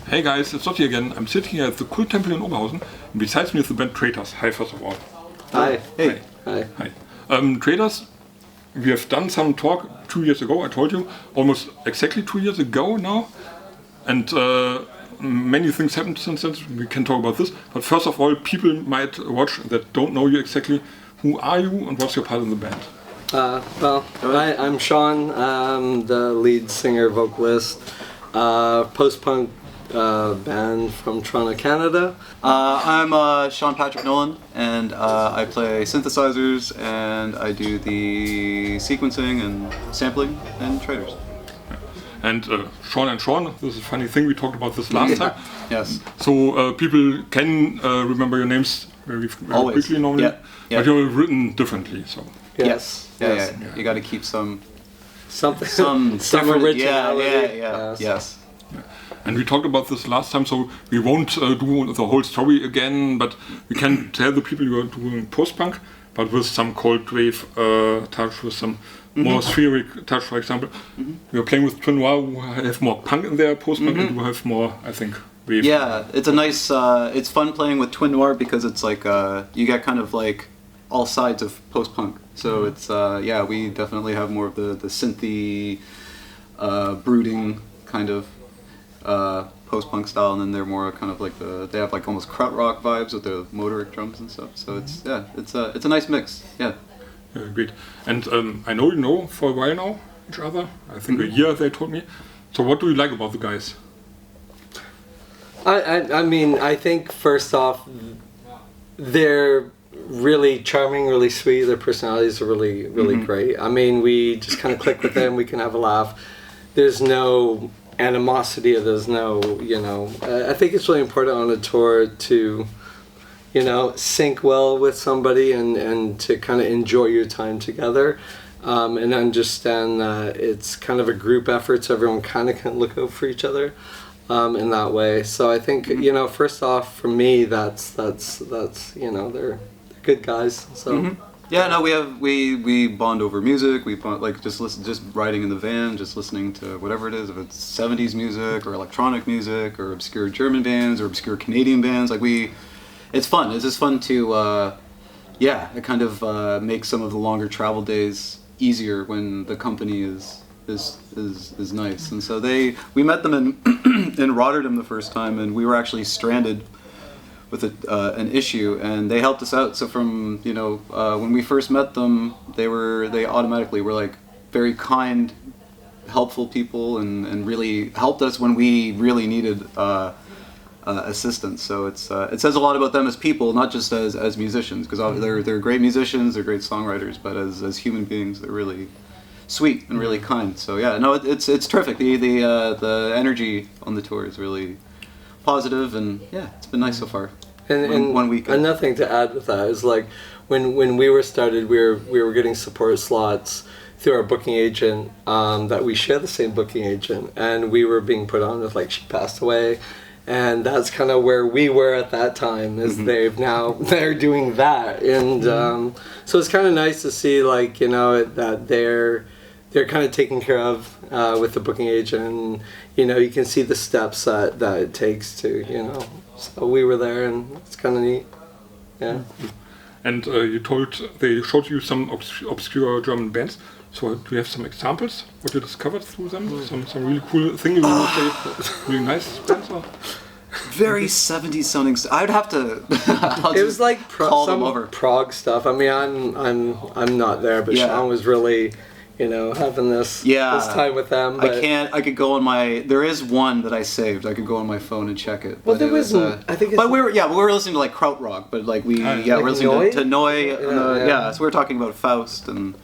Hey guys, it's Lotti again. I'm sitting here at the Kulttempel in Oberhausen, and besides me is the band TRAITRS. Hi, first of all. Hi. Hey. Hi. Hi. TRAITRS, we have done some talk 2 years ago, I told you, almost exactly 2 years ago now. And many things happened since then, we can talk about this. But first of all, people might watch that don't know you exactly. Who are you and what's your part in the band? I'm Shawn. I'm the lead singer, vocalist, post-punk band from Toronto, Canada. I'm Shawn Patrick Nolan, and I play synthesizers, and I do the sequencing and sampling and TRAITRS. And Shawn, this is a funny thing, we talked about this last time. Yes. So people can remember your names very quickly normally, Yeah. but you're written differently. So. Yes. Yeah. You got to keep some Some different- originality. Yes. Yeah. And we talked about this last time, so we won't do the whole story again, but we can tell the people you are doing post-punk, but with some cold wave touch, with some more spheric touch, for example. You're playing with TWIN NOIR, who have more punk in their post-punk, and you have more, I think, wave. Yeah, it's a nice, it's fun playing with TWIN NOIR because it's like, you get kind of like all sides of post-punk. So it's, we definitely have more of the synthy, brooding kind of post-punk style, and then they're more kind of like they have like almost krautrock vibes with the motoric drums and stuff. So it's a nice mix. Yeah. Great. And I know for a while now each other. I think a year, they told me. So what do you like about the guys? I mean, I think first off, they're really charming, really sweet. Their personalities are really great. I mean, we just kind of click with them. We can have a laugh. There's no animosity, or there's no, I think it's really important on a tour to, sync well with somebody and to kind of enjoy your time together, and understand that it's kind of a group effort, so everyone kind of can look out for each other in that way. So I think, first off, for me, that's they're good guys. So. Yeah, no, we bond over music. We bond, like just riding in the van, just listening to whatever it is, if it's 70s music or electronic music or obscure German bands or obscure Canadian bands. Like it's fun. It's just fun to, it kind of makes some of the longer travel days easier when the company is nice. And so we met them in Rotterdam the first time, and we were actually stranded with an issue, and they helped us out. So from when we first met them, they automatically were like very kind, helpful people, and really helped us when we really needed assistance. So it says a lot about them as people, not just as musicians, because they're great musicians, they're great songwriters, but as human beings, they're really sweet and really kind. So yeah, no, it's terrific. The energy on the tour is really positive, and yeah, it's been nice so far. And 1 week. Another thing to add with that is, like, when we were started, we were getting support slots through our booking agent, that we share the same booking agent, and we were being put on with, like, she passed away, and that's kind of where we were at that time. Is they're doing that, and so it's kind of nice to see, like, that they're kind of taken care of with the booking agent, and you can see the steps that it takes to, so we were there, and it's kind of neat. Yeah. And they showed you some obscure German bands. So do you have some examples what you discovered through them? Some really cool thing you would say, really nice bands? Or? Very 70s sounding. I'd have to. It was like some Prague stuff. I mean, I'm not there, but Shawn was really, having this time with them. But I could go on my. There is one that I saved. I could go on my phone and check it. Well, there was. I think. But we were listening to like krautrock, but like we're listening to Neu. So we were talking about Faust and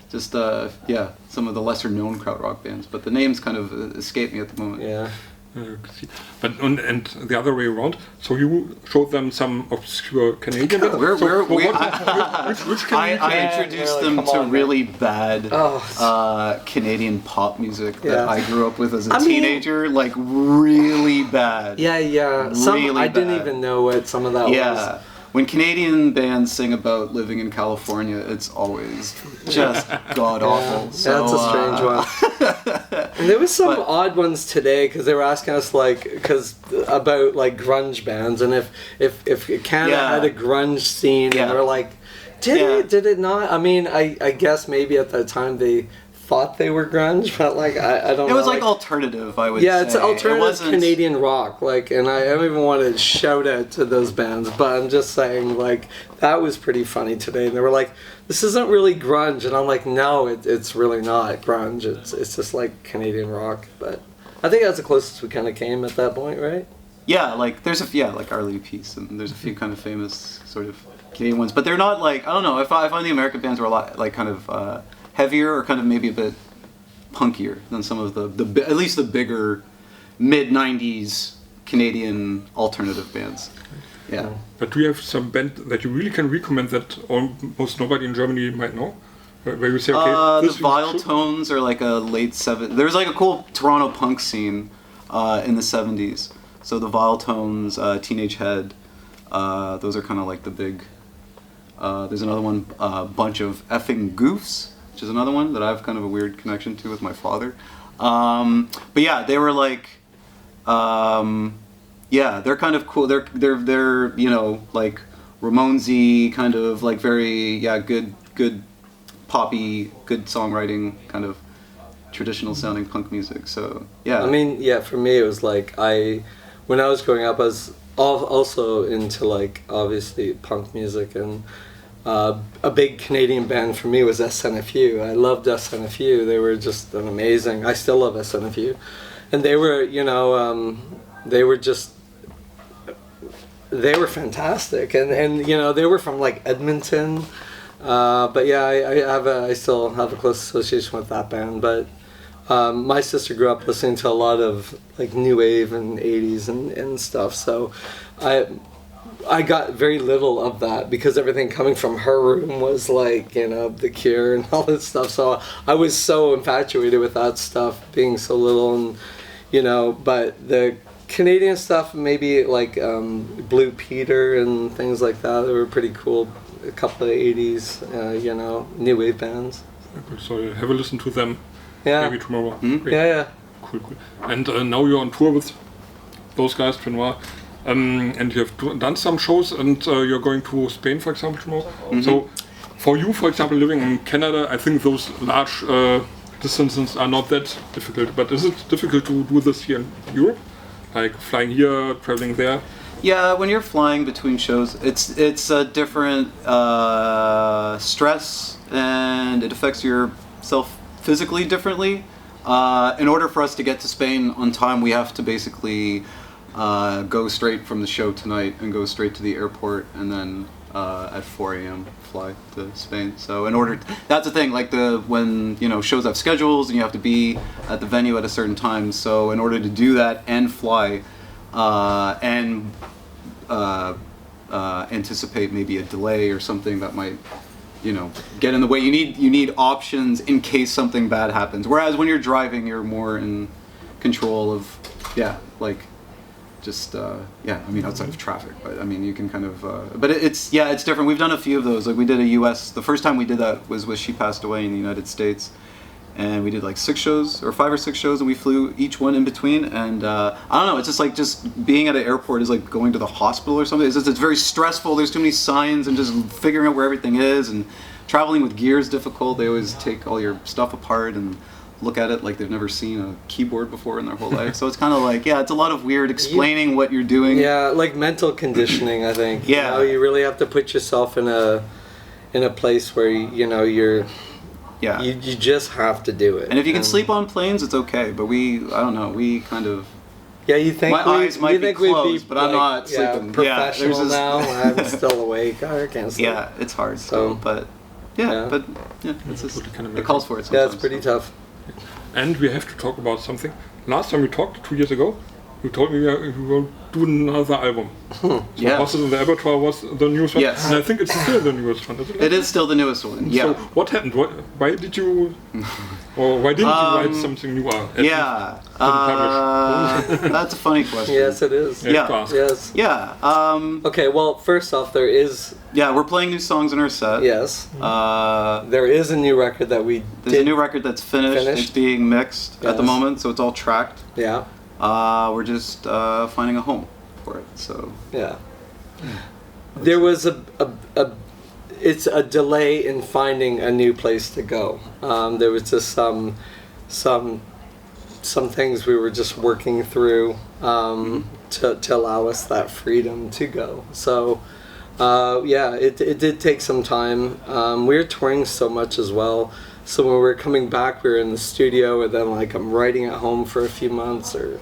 just some of the lesser known krautrock bands. But the names kind of escape me at the moment. Yeah. But and the other way around. So you showed them some obscure Canadian bands. I introduced them to really bad Canadian pop music that I grew up with as a teenager. Like really bad. Yeah. Really I didn't even know what some of that was. When Canadian bands sing about living in California, it's always just god awful. So, that's a strange one. And there was some But- odd ones today because they were asking us about like grunge bands, and if Canada Yeah. had a grunge scene, Yeah. and they're like, did it not? I mean, I guess maybe at that time they thought they were grunge, but like I don't know. It was like like, alternative, I would yeah, say. it's alternative wasn't- Canadian rock, like, and I don't even want to shout out to those bands, but I'm just saying, like, that was pretty funny today, and they were like, this isn't really grunge, and I'm like, no, it's really not grunge, it's just like Canadian rock, but I think that's the closest we kind of came at that point, right? Yeah, like there's like Our Lady Peace, and there's a few kind of famous sort of Canadian ones, but they're not like, I don't know, I find the American bands were a lot like kind of heavier or kind of maybe a bit punkier than some of the at least the bigger mid 90s Canadian alternative bands. Yeah. But do you have some band that you really can recommend that almost nobody in Germany might know? Where you say, okay, The Vile Tones are like a late 70s. There's like a cool Toronto punk scene in the 70s. So the Vile Tones, Teenage Head, those are kind of like the big. There's another one, Bunch of Effing Goofs, which is another one that I have kind of a weird connection to with my father. But yeah, they were like, yeah, they're kind of cool. They're you know, like Ramonesy, kind of like very good poppy, good songwriting, kind of traditional sounding punk music. So yeah. I mean, yeah, for me it was like when I was growing up, I was also into like obviously punk music, and a big Canadian band for me was SNFU. I loved SNFU. They were just an amazing. I still love SNFU, and they were, you know, they were fantastic, and you know, they were from like Edmonton. But yeah, I still have a close association with that band. But my sister grew up listening to a lot of like new wave and 80s and stuff. So I got very little of that because everything coming from her room was like, you know, The Cure and all this stuff. So I was so infatuated with that stuff, being so little, and you know. But the Canadian stuff, maybe like Blue Peter and things like that, they were pretty cool. A couple of 80s, you know, new wave bands. So have a listen to them. Yeah. Maybe tomorrow. Mm-hmm. Yeah. Cool. And now you're on tour with those guys, TWIN NOIR. And you have done some shows, and you're going to Spain, for example, tomorrow. Mm-hmm. So, for you, for example, living in Canada, I think those large distances are not that difficult. But is it difficult to do this here in Europe? Like flying here, traveling there? Yeah, when you're flying between shows, it's a different stress, and it affects yourself physically differently. In order for us to get to Spain on time, we have to basically go straight from the show tonight and go straight to the airport, and then at 4 a.m. fly to Spain. So that's the thing, like when you know shows have schedules and you have to be at the venue at a certain time. So in order to do that and fly, and anticipate maybe a delay or something that might, you know, get in the way. You need options in case something bad happens. Whereas when you're driving, you're more in control of, like just I mean outside of traffic. But I mean you can kind of, but it's different. We've done a few of those. Like we did a U.S. The first time we did that was when she passed away in the United States. And we did like 5 or 6 shows, and we flew each one in between. And I don't know, it's just like being at an airport is like going to the hospital or something. It's very stressful. There's too many signs, and just figuring out where everything is. And traveling with gear is difficult. They always take all your stuff apart and look at it like they've never seen a keyboard before in their whole life. So it's kind of like, it's a lot of weird explaining what you're doing. Yeah, like mental conditioning, I think. Yeah. You know, you really have to put yourself in a place where you know you're. Yeah. You just have to do it. And if you can sleep on planes, it's okay. But I don't know, we kind of. Yeah, you think my eyes might be closed, but I'm not like, sleeping. Professional now. I'm still awake. I can't sleep. Yeah, it's hard still, but it's just, it calls for it sometimes. Yeah, it's pretty tough. And we have to talk about something. Last time we talked 2 years ago, you told me you will do another album. So Yeah. Was it the Abattoir was the newest one? Yes. And I think it's still the newest one, isn't it? It is still the newest one. Yeah. So what happened? Why did you, or why didn't you write something newer? Yeah. That's a funny question. Yes, it is. Yeah. Yes. Yeah. Okay, well, first off, there is, Yeah, we're playing new songs in our set. yes, Uh, there is a new record that we there's a did. new record that's finished. It's being mixed at the Yes. moment, so it's all tracked. Yeah, We're just finding a home for it. So yeah. There was it's a delay in finding a new place to go. There was just some things we were just working through to allow us that freedom to go. So yeah, it did take some time. We were touring so much as well. So when we were coming back, we were in the studio, and then like I'm writing at home for a few months, or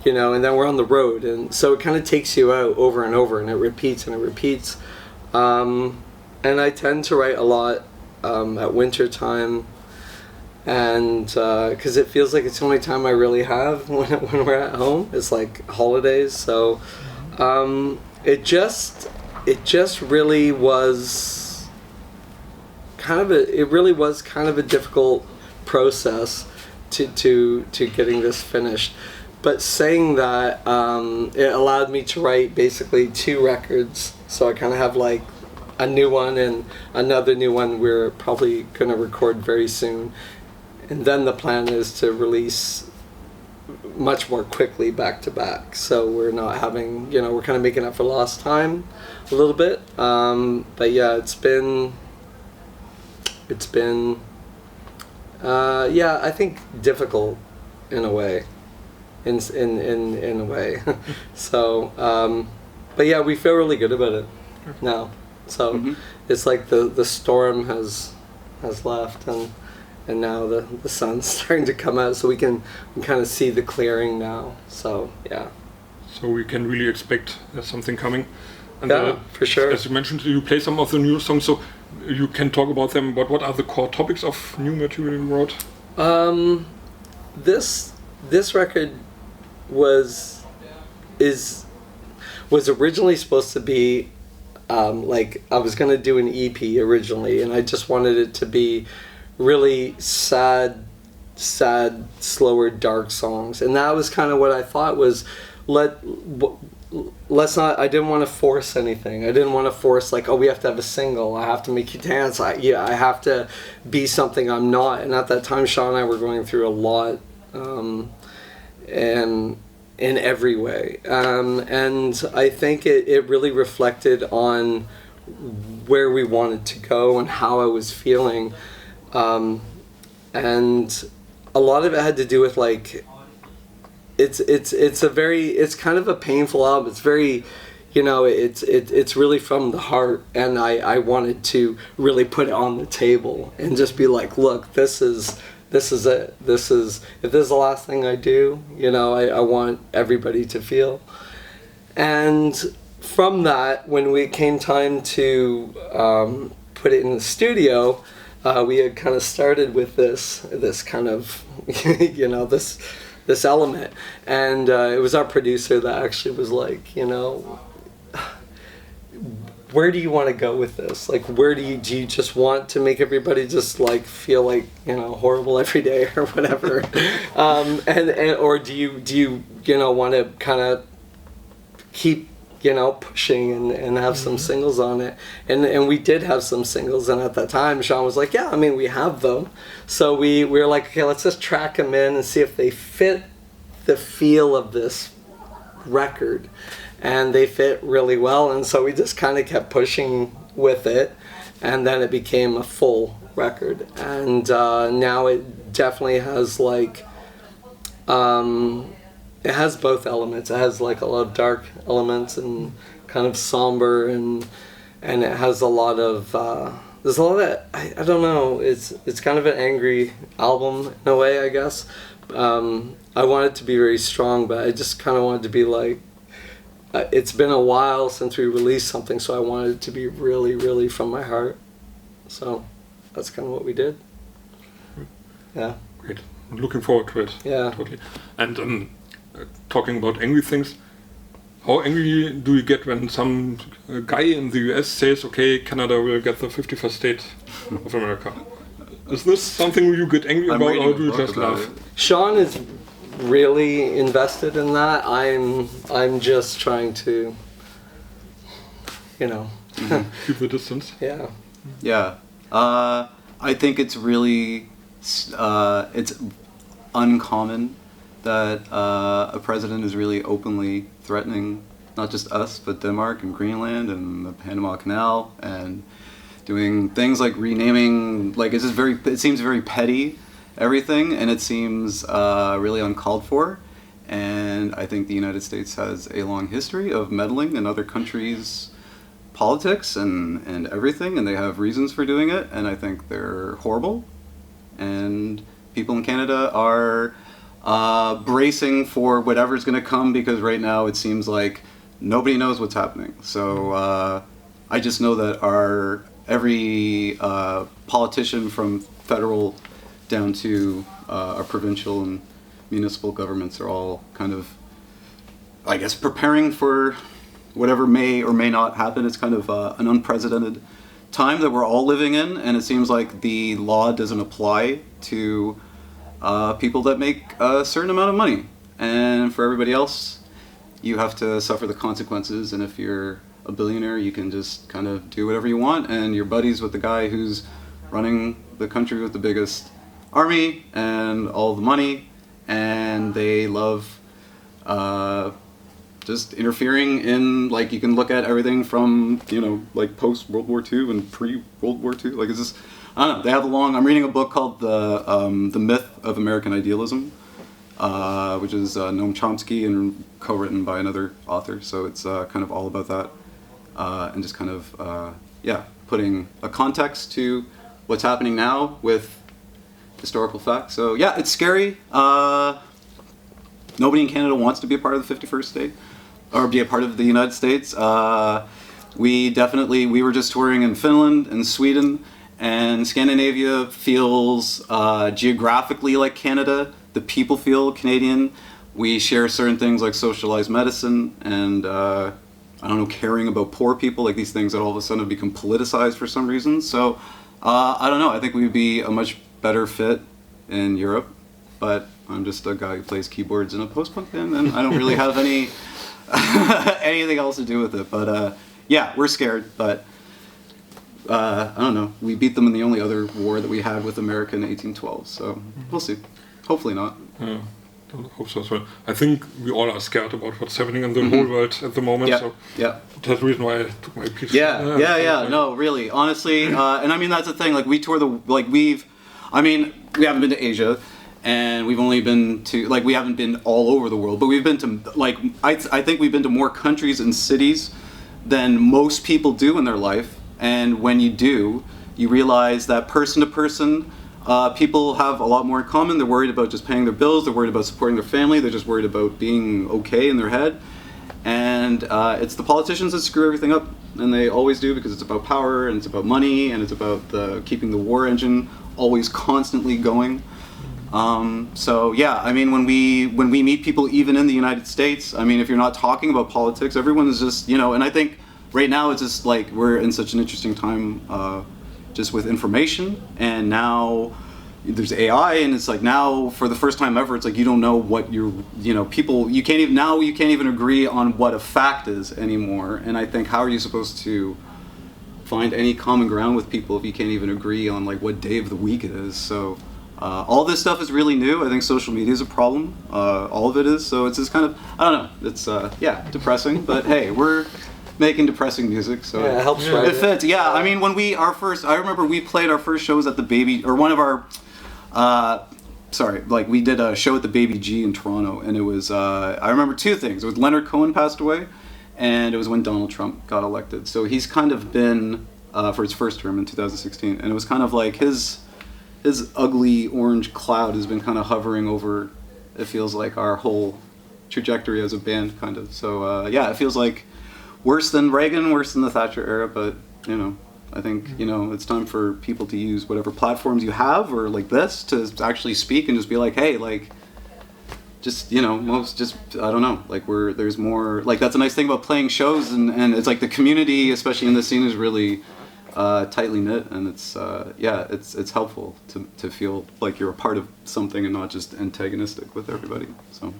and then we're on the road, and so it kind of takes you out over and over, and it repeats and it repeats. And I tend to write a lot at winter time, and because it feels like it's the only time I really have when we're at home. It's like holidays, so it just really was kind of a difficult process to getting this finished. But saying that, it allowed me to write basically 2 records. So I kind of have like a new one and another new one we're probably going to record very soon. And then the plan is to release much more quickly back to back. So we're not having, we're kind of making up for lost time a little bit. But yeah, it's been I think difficult in a way. In a way. So but yeah, we feel really good about it now. So it's like the storm has left, and now the sun's starting to come out, so we can kind of see the clearing now. So yeah. So we can really expect there's something coming. And Yeah, for sure. As you mentioned, you play some of the new songs, so you can talk about them. But what are the core topics of new material you wrote? This record was originally supposed to be like I was gonna do an EP originally, and I just wanted it to be really sad, slower, dark songs, and that was kind of what I thought was let's not. I didn't want to force anything. I didn't want to force like, oh, we have to have a single. I have to make you dance. I have to be something I'm not. And at that time, Shawn and I were going through a lot, and in every way. And I think it really reflected on where we wanted to go and how I was feeling. And a lot of it had to do with like, it's kind of a painful album. It's very, it's really from the heart, and I wanted to really put it on the table and just be like, look, this is it. If this is the last thing I do, I want everybody to feel. And from that, when it came time to put it in the studio, we had kind of started with this kind of, this element, and it was our producer that actually was like, where do you want to go with this? Like, do you just want to make everybody just like feel like horrible every day or whatever, or do you want to kind of keep pushing and have some singles on it, and we did have some singles, and at that time Shawn was like, yeah, I mean, we have them, so we were like, okay, let's just track them in and see if they fit the feel of this record, and they fit really well, and so we just kind of kept pushing with it, and then it became a full record, and now it definitely has like it has both elements. It has like a lot of dark elements and kind of somber, and it has a lot of there's a lot of I don't know. It's kind of an angry album in a way, I guess. I want it to be very strong, but I just kind of wanted to be like, it's been a while since we released something, so I wanted it to be really, really from my heart. So that's kind of what we did. Yeah. Great. I'm looking forward to it. Yeah. Totally. And talking about angry things. How angry do you get when some guy in the US says, okay, Canada will get the 51st state of America? Is this something you get angry about, or do you just laugh? Shawn is really invested in that. I'm just trying to, keep the distance. Yeah. Yeah. I think it's really it's uncommon that a president is really openly threatening not just us, but Denmark and Greenland and the Panama Canal, and doing things like renaming, like it seems very petty, everything, and it seems really uncalled for. And I think the United States has a long history of meddling in other countries' politics and everything, and they have reasons for doing it, and I think they're horrible. And people in Canada are bracing for whatever's going to come, because right now it seems like nobody knows what's happening. So I just know that every politician from federal down to our provincial and municipal governments are all kind of, I guess, preparing for whatever may or may not happen. It's kind of an unprecedented time that we're all living in, and it seems like the law doesn't apply to people that make a certain amount of money, and for everybody else you have to suffer the consequences. And if you're a billionaire, you can just kind of do whatever you want, and you're buddies with the guy who's running the country with the biggest army and all the money, and they love just interfering in, like, you can look at everything from, like post World War II and pre World War II. Like, it's just, I don't know. They have I'm reading a book called The Myth of American Idealism, which is Noam Chomsky and co-written by another author. So it's kind of all about that, and just kind of putting a context to what's happening now with historical facts. So yeah, it's scary. Nobody in Canada wants to be a part of the 51st state, or be a part of the United States. We were just touring in Finland and Sweden, and Scandinavia feels geographically like Canada. The people feel Canadian. We share certain things like socialized medicine and, caring about poor people, like these things that all of a sudden have become politicized for some reason. So, I don't know, I think we would be a much better fit in Europe, but I'm just a guy who plays keyboards in a post-punk band, and I don't really have anything else to do with it. But yeah, we're scared, but I don't know. We beat them in the only other war that we had with America in 1812, so we'll see. Hopefully not. Yeah, I hope so as well. I think we all are scared about what's happening in the whole world at the moment. Yeah. So yeah. That's the reason why I took my piece. Yeah. No, really, honestly, and I mean that's the thing. Like we haven't been to Asia. And we've only been to, we haven't been all over the world, but we've been to, I think we've been to more countries and cities than most people do in their life. And when you do, you realize that person to person, people have a lot more in common. They're worried about just paying their bills. They're worried about supporting their family. They're just worried about being okay in their head. And it's the politicians that screw everything up. And they always do, because it's about power, and it's about money, and it's about keeping the war engine always constantly going. So yeah, I mean, when we meet people even in the United States, I mean, if you're not talking about politics, everyone's just, and I think right now it's just like we're in such an interesting time just with information, and now there's AI, and it's like now for the first time ever, it's like you don't know what people, you can't even agree on what a fact is anymore. And I think, how are you supposed to find any common ground with people if you can't even agree on like what day of the week it is? So all this stuff is really new. I think social media is a problem. All of it is. So it's just kind of, I don't know. It's depressing. But hey, we're making depressing music, so yeah, it helps. Right? It fits. Yeah, I mean, I remember we played our first shows at the Baby, or one of our, we did a show at the Baby G in Toronto, and it was, I remember two things. It was Leonard Cohen passed away, and it was when Donald Trump got elected. So he's kind of been for his first term in 2016, and it was kind of like his ugly orange cloud has been kind of hovering over, it feels like, our whole trajectory as a band, kind of. So it feels like worse than Reagan, worse than the Thatcher era, but I think it's time for people to use whatever platforms you have, or like this, to actually speak and just be like, hey, like, just, you know, I don't know, like there's more, like that's a nice thing about playing shows, and it's like the community, especially in this scene, is really tightly knit, and it's helpful to feel like you're a part of something and not just antagonistic with everybody. So.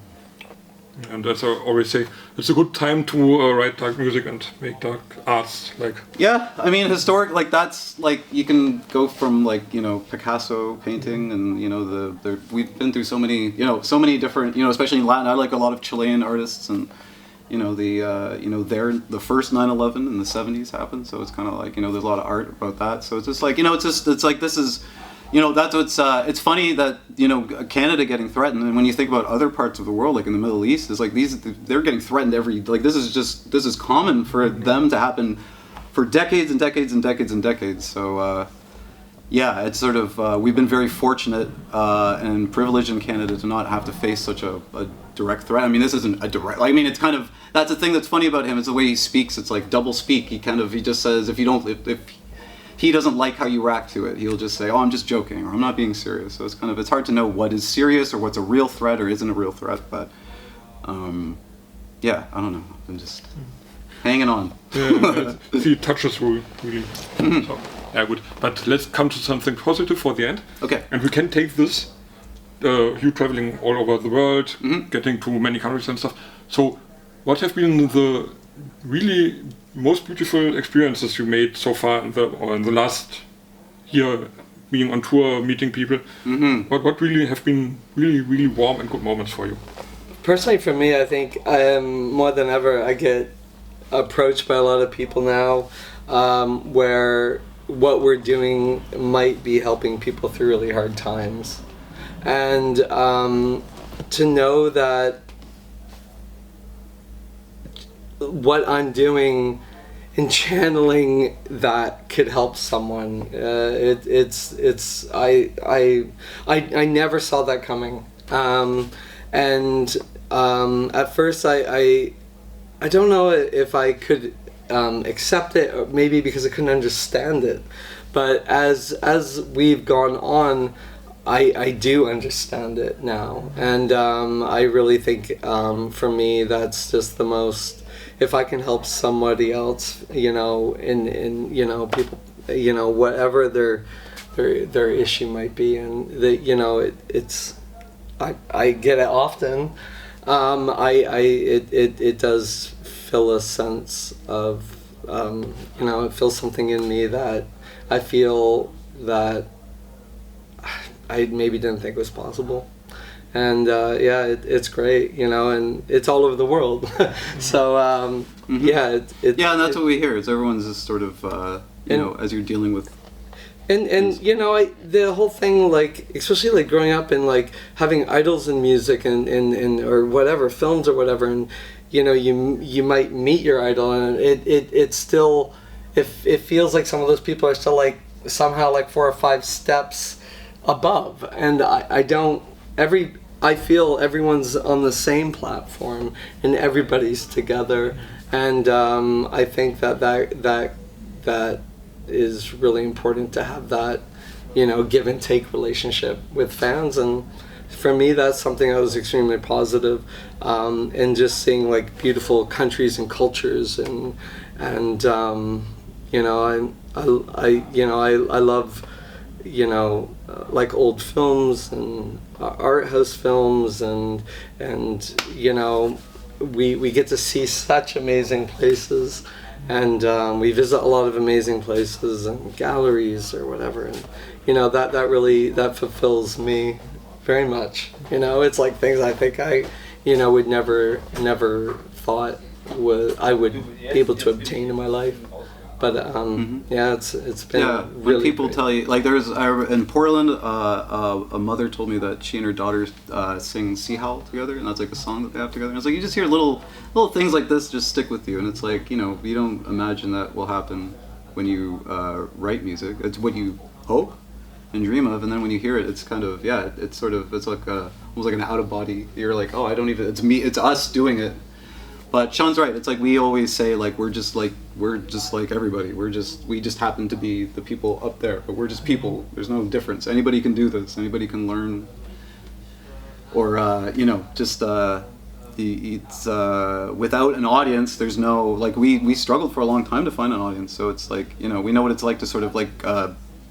And as I always say, it's a good time to write dark music and make dark arts. Like, yeah, I mean, historic, like that's like you can go from like, you know, Picasso painting, and you know we've been through so many different, you know, especially in Latin. I like a lot of Chilean artists, and you know the first 9/11 in the 70s happened, so it's kind of like, you know, there's a lot of art about that. So it's just like, you know, it's like this is. You know, that's what's, it's funny that, you know, Canada getting threatened, and when you think about other parts of the world, like in the Middle East, it's like they're getting threatened this is common for them to happen for decades and decades and decades and decades. So, yeah, it's sort of, we've been very fortunate and privileged in Canada to not have to face such a direct threat. I mean, this isn't a direct, I mean, it's kind of, that's the thing that's funny about him, is the way he speaks. It's like double speak. He just says, if he doesn't like how you react to it, he'll just say, oh, I'm just joking, or I'm not being serious. So it's hard to know what is serious or what's a real threat or isn't a real threat, but yeah, I don't know. I'm just hanging on. He touches really. So, yeah, good. But let's come to something positive for the end. Okay. And we can take this, you traveling all over the world, getting to many countries and stuff. So what have been the really most beautiful experiences you made so far in the last year, being on tour, meeting people? What really have been really warm and good moments for you? Personally, for me, I think more than ever, I get approached by a lot of people now where what we're doing might be helping people through really hard times, and to know that what I'm doing in channeling that could help someone. I never saw that coming, and at first I don't know if I could accept it, or maybe because I couldn't understand it. But as we've gone on, I do understand it now, and I really think for me that's just the most. If I can help somebody else, you know, in you know, people, you know, whatever their issue might be, and you know, I get it often. It does fill a sense of, you know, it fills something in me that I feel that I maybe didn't think was possible. And yeah, it's great, you know, and it's all over the world. So yeah, yeah, and that's what we hear. Is everyone's just sort of, you know, as you're dealing with. And you know, the whole thing, like, especially like growing up and like having idols in music and or whatever, films or whatever, and you know, you might meet your idol, and it's still, it feels like some of those people are still like somehow like 4 or 5 steps above, and I feel everyone's on the same platform and everybody's together, and I think that is really important to have that, you know, give and take relationship with fans. And for me, that's something that was extremely positive, and just seeing like beautiful countries and cultures, and you know, I love, you know, like old films and art house films, and you know, we get to see such amazing places, and we visit a lot of amazing places and galleries or whatever, and you know, that really fulfills me very much. You know, it's like things I think I, you know, would never thought I would be able to obtain in my life. But yeah, it's been when really people great. tell you, like, in Portland, a mother told me that she and her daughter sing Sea Howl together, and that's like a song that they have together. And it's like you just hear little things like this just stick with you, and it's like, you know, you don't imagine that will happen when you write music. It's what you hope and dream of, and then when you hear it, it's kind of, yeah, it's sort of, it's like almost like an out of body. You're like, oh, I don't even, it's me, it's us doing it. But Shawn's right. It's like we always say, like we're just like everybody. We just happen to be the people up there, but we're just people. There's no difference. Anybody can do this. Anybody can learn or you know, just it's without an audience, there's no, like, we struggled for a long time to find an audience. So it's like, you know, we know what it's like to sort of like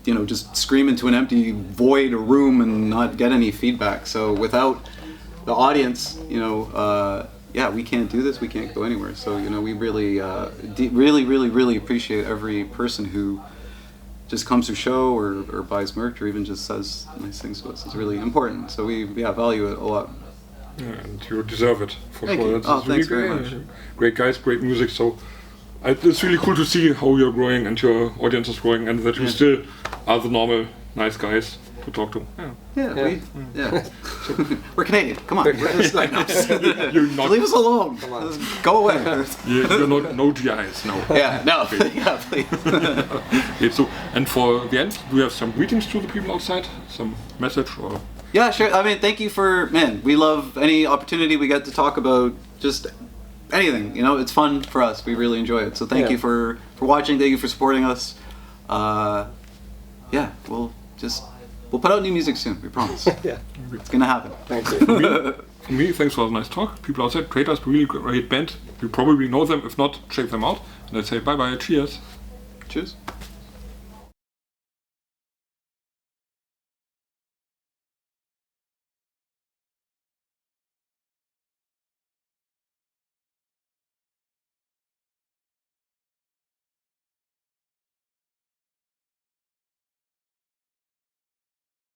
you know, just scream into an empty void or room and not get any feedback. So without the audience, you know, yeah, we can't do this, we can't go anywhere. So, you know, we really really appreciate every person who just comes to show or buys merch or even just says nice things to us. It's really important. So we value it a lot. Yeah, and you deserve it for Thank sure. you. That's Thanks really very great. much. Great guys, great music. So it's really cool to see how you're growing and your audience is growing, and that you still are the normal nice guys to talk to. Yeah. We're Canadian. Come on. You're not, Leave us alone. Go away. you're not no GIs, no. Yeah. No. Yeah. Please. Okay, so, and for the end, do you have some greetings to the people outside? Some message or? Yeah, sure. I mean, thank you for, man, we love any opportunity we get to talk about just anything, you know, it's fun for us. We really enjoy it. So thank you for watching. Thank you for supporting us. Yeah, we'll put out new music soon, we promise. Yeah. It's gonna happen. Thank you. For me, thanks for the nice talk. People outside, TRAITRS, really great band. You probably know them. If not, check them out. And I'd say bye-bye, cheers. Cheers.